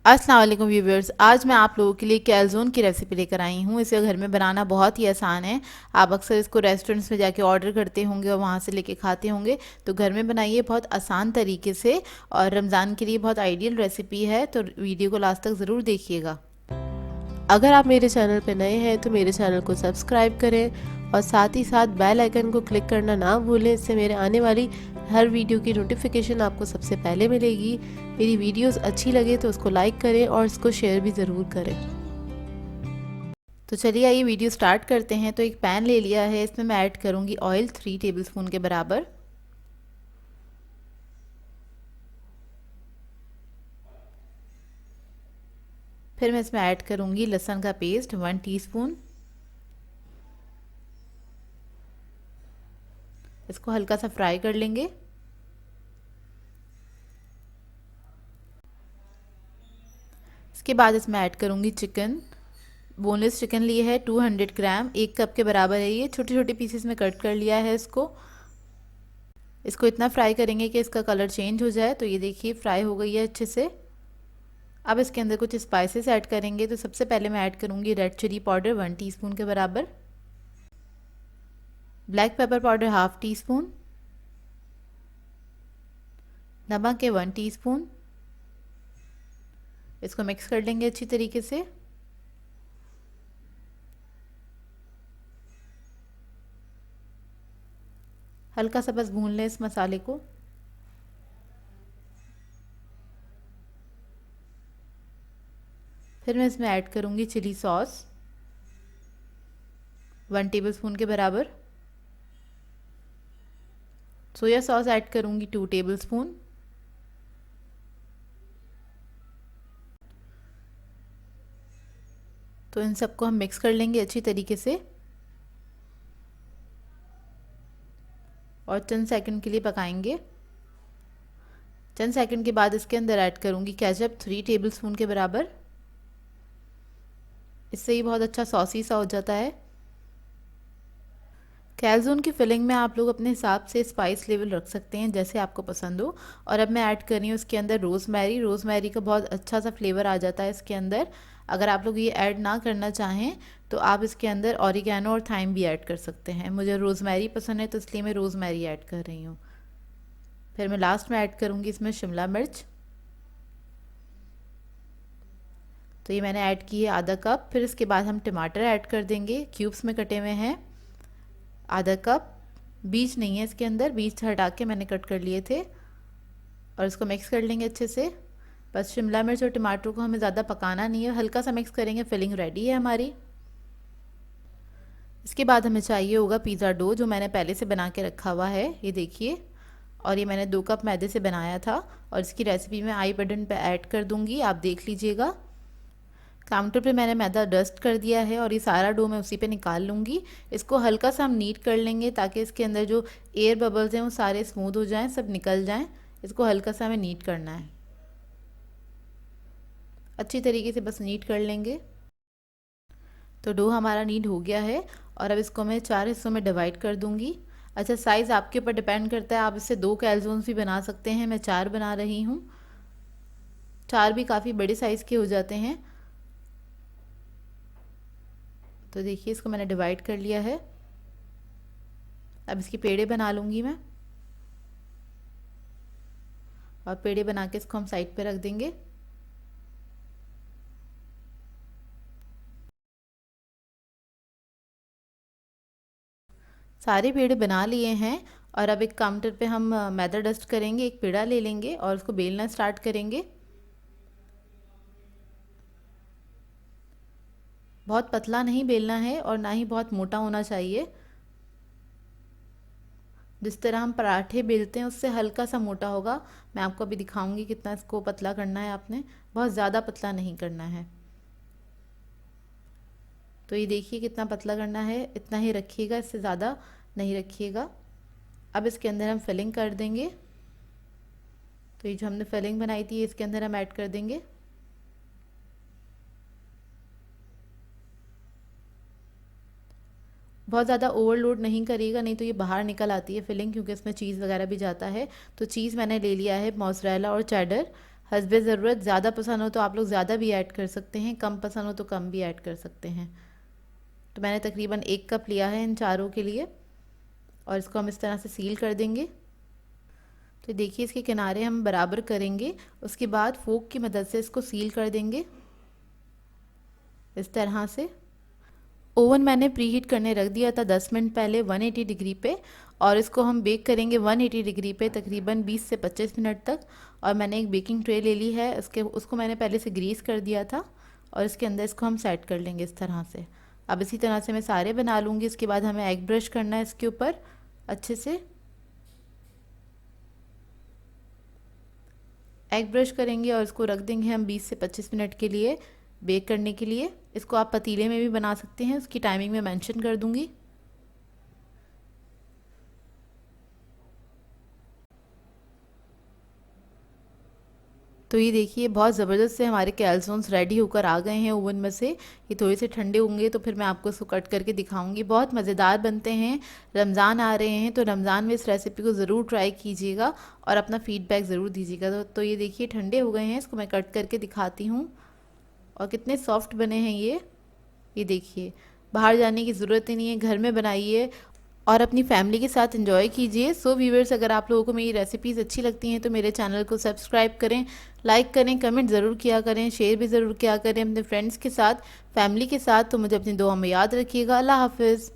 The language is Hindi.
अस्सलाम वालेकुम व्यूवर्स। आज मैं आप लोगों के लिए कैलज़ोन की रेसिपी लेकर आई हूँ। इसे घर में बनाना बहुत ही आसान है। आप अक्सर इसको रेस्टोरेंट्स में जाके ऑर्डर करते होंगे और वहाँ से लेके खाते होंगे, तो घर में बनाइए बहुत आसान तरीके से। और रमज़ान के लिए बहुत आइडियल रेसिपी है, तो वीडियो को लास्ट तक ज़रूर देखिएगा। अगर आप मेरे चैनल पर नए हैं तो मेरे चैनल को सब्सक्राइब करें और साथ ही साथ बेल आइकन को क्लिक करना ना भूलें। इससे मेरे आने वाली हर वीडियो की नोटिफिकेशन आपको सबसे पहले मिलेगी। मेरी वीडियोस अच्छी लगे तो उसको लाइक करें और इसको शेयर भी ज़रूर करें। तो चलिए आइए वीडियो स्टार्ट करते हैं। तो एक पैन ले लिया है, इसमें मैं ऐड करूँगी ऑयल 3 टेबलस्पून के बराबर। फिर मैं इसमें ऐड करूँगी लहसुन का पेस्ट 1 टीस्पून। इसको हल्का सा फ्राई कर लेंगे। इसके बाद इसमें ऐड करूँगी चिकन। बोनलेस चिकन लिए है 200 ग्राम, 1 कप के बराबर है। ये छोटे छोटे पीसेस में कट कर लिया है। इसको इतना फ्राई करेंगे कि इसका कलर चेंज हो जाए। तो ये देखिए फ्राई हो गई है अच्छे से। अब इसके अंदर कुछ स्पाइसेस ऐड करेंगे। तो सबसे पहले मैं ऐड करूँगी रेड चिली पाउडर 1 टीस्पून के बराबर, ब्लैक पेपर पाउडर 1/2 टीस्पून, नमक है 1 टीस्पून। इसको मिक्स कर लेंगे अच्छी तरीके से। हल्का सा बस भून लें इस मसाले को। फिर मैं इसमें ऐड करूँगी चिली सॉस 1 टेबलस्पून के बराबर, सोया सॉस ऐड करूँगी 2 टेबलस्पून, तो इन सबको हम मिक्स कर लेंगे अच्छी तरीके से और चंद सेकंड के लिए पकाएंगे। चंद सेकंड के बाद इसके अंदर ऐड करूँगी केचप 3 टेबलस्पून के बराबर। इससे ही बहुत अच्छा सॉसी सा हो जाता है। कैलज़ोन की फिलिंग में आप लोग अपने हिसाब से स्पाइस लेवल रख सकते हैं जैसे आपको पसंद हो। और अब मैं ऐड कर रही हूँ इसके अंदर रोज़मेरी का बहुत अच्छा सा फ्लेवर आ जाता है इसके अंदर। अगर आप लोग ये ऐड ना करना चाहें तो आप इसके अंदर ऑरिगेनो और थाइम भी ऐड कर सकते हैं। मुझे रोज़मेरी पसंद है तो इसलिए मैं रोज़मेरी ऐड कर रही हूँ। फिर मैं लास्ट में ऐड करूँगी इसमें शिमला मिर्च। तो ये मैंने ऐड की है आधा कप। फिर इसके बाद हम टमाटर ऐड कर देंगे, क्यूब्स में कटे हुए हैं आधा कप। बीज नहीं है इसके अंदर, बीज हटा के मैंने कट कर लिए थे। और इसको मिक्स कर लेंगे अच्छे से। बस शिमला मिर्च और टमाटर को हमें ज़्यादा पकाना नहीं है, हल्का सा मिक्स करेंगे, फिलिंग रेडी है हमारी। इसके बाद हमें चाहिए होगा पिज़्ज़ा डो, जो मैंने पहले से बना के रखा हुआ है, ये देखिए। और ये मैंने 2 कप मैदे से बनाया था और इसकी रेसिपी मैं आई बटन पे ऐड कर दूँगी, आप देख लीजिएगा। काउंटर पे मैंने मैदा डस्ट कर दिया है और ये सारा डो मैं उसी पे निकाल लूँगी। इसको हल्का सा हम नीट कर लेंगे ताकि इसके अंदर जो एयर बबल्स हैं वो सारे स्मूथ हो जाएं, सब निकल जाएं। इसको हल्का सा हमें नीट करना है, अच्छी तरीके से बस नीट कर लेंगे। तो डो हमारा नीट हो गया है और अब इसको मैं 4 हिस्सों में डिवाइड कर दूँगी। अच्छा, साइज़ आपके ऊपर डिपेंड करता है, आप इससे 2 कैलज़ोन्स भी बना सकते हैं। मैं 4 बना रही हूँ। 4 भी काफ़ी बड़े साइज़ के हो जाते हैं। तो देखिए इसको मैंने डिवाइड कर लिया है। अब इसकी पेड़े बना लूँगी मैं और पेड़े बना के इसको हम साइड पे रख देंगे। सारे पेड़े बना लिए हैं और अब एक काउंटर पे हम मैदा डस्ट करेंगे। एक पेड़ा ले लेंगे और उसको बेलना स्टार्ट करेंगे। बहुत पतला नहीं बेलना है और ना ही बहुत मोटा होना चाहिए। जिस तरह हम पराठे बेलते हैं उससे हल्का सा मोटा होगा। मैं आपको अभी दिखाऊंगी कितना इसको पतला करना है आपने, बहुत ज़्यादा पतला नहीं करना है। तो ये देखिए कितना पतला करना है, इतना ही रखिएगा, इससे ज़्यादा नहीं रखिएगा। अब इसके अंदर हम फिलिंग कर देंगे। तो ये जो हमने फिलिंग बनाई थी इसके अंदर हम ऐड कर देंगे। बहुत ज़्यादा ओवरलोड नहीं करिएगा, नहीं तो ये बाहर निकल आती है फिलिंग, क्योंकि इसमें चीज़ वगैरह भी जाता है। तो चीज़ मैंने ले लिया है मोज़रेला और चेडर हस्बे ज़रूरत। ज़्यादा पसंद हो तो आप लोग ज़्यादा भी ऐड कर सकते हैं, कम पसंद हो तो कम भी ऐड कर सकते हैं। तो मैंने तकरीबन 1 कप लिया है इन चारों के लिए और इसको हम इस तरह से सील कर देंगे। तो देखिए इसके किनारे हम बराबर करेंगे, उसके बाद फोक की मदद से इसको सील कर देंगे इस तरह से। ओवन मैंने प्रीहीट करने रख दिया था 10 मिनट पहले 180 डिग्री पे, और इसको हम बेक करेंगे 180 डिग्री पे तकरीबन 20 से 25 मिनट तक। और मैंने एक बेकिंग ट्रे ले ली है, उसको मैंने पहले से ग्रीस कर दिया था और इसके अंदर इसको हम सेट कर लेंगे इस तरह से। अब इसी तरह से मैं सारे बना लूँगी। इसके बाद हमें एग ब्रश करना है इसके ऊपर अच्छे से। एग ब्रश करेंगे और इसको रख देंगे हम 20 से 25 मिनट के लिए बेक करने के लिए। इसको आप पतीले में भी बना सकते हैं, उसकी टाइमिंग मैं मेंशन कर दूंगी। तो ये देखिए बहुत ज़बरदस्त से हमारे कैल्सोन्स रेडी होकर आ गए हैं ओवन में से। ये थोड़े से ठंडे होंगे तो फिर मैं आपको इसको कट करके दिखाऊंगी। बहुत मज़ेदार बनते हैं। रमज़ान आ रहे हैं तो रमज़ान में इस रेसिपी को ज़रूर ट्राई कीजिएगा और अपना फ़ीडबैक ज़रूर दीजिएगा। तो ये देखिए ठंडे हो गए हैं, इसको मैं कट करके दिखाती हूँ और कितने सॉफ्ट बने हैं ये देखिए। बाहर जाने की ज़रूरत ही नहीं है, घर में बनाइए और अपनी फैमिली के साथ एंजॉय कीजिए। सो व्यूवर्स, अगर आप लोगों को मेरी रेसिपीज़ अच्छी लगती हैं तो मेरे चैनल को सब्सक्राइब करें, लाइक करें, कमेंट ज़रूर किया करें, शेयर भी ज़रूर किया करें अपने फ्रेंड्स के साथ, फैमिली के साथ। तो मुझे अपनी दुआ में याद रखिएगा। अल्लाह हाफिज़।